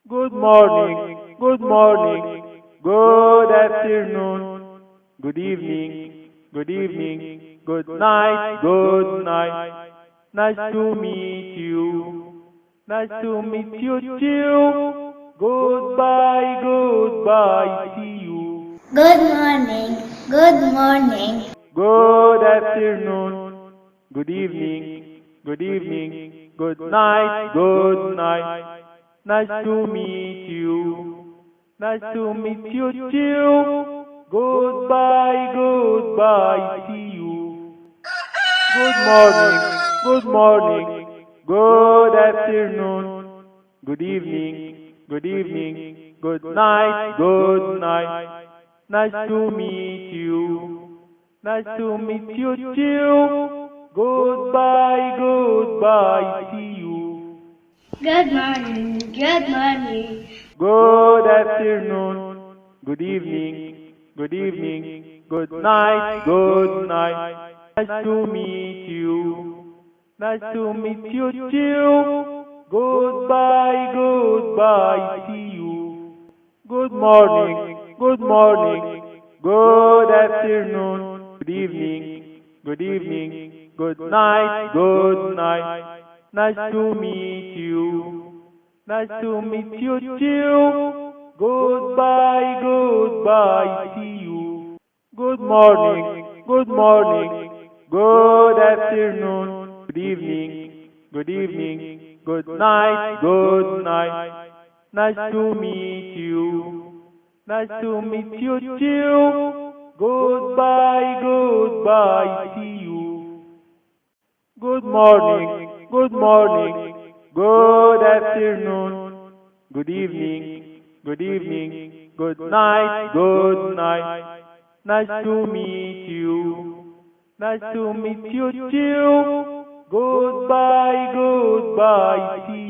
Good morning, good morning, good afternoon, good evening, good night, good night. Nice to meet you. Nice to meet you too. Goodbye, goodbye, see you. Good morning. Good morning. Good afternoon, good good night, good night. Nice to meet you. Nice to meet you too. Goodbye, goodbye, see you. Good morning, good afternoon, good good night, good night. Nice to meet you. Nice to meet you too. Goodbye, goodbye, see you. Good morning. Good morning. Good afternoon, good good night. Nice to meet you. Nice to meet you too. Goodbye, goodbye, see you. Good morning, good afternoon, good good night. Nice to meet you. Nice to meet you too. Goodbye, goodbye, see you. Good morning, good afternoon, good good night. Nice to meet you. Nice to meet you too. Goodbye, goodbye, see you. Good morning, good afternoon, good good night. Nice to meet you. Nice to meet you too. Goodbye, goodbye, see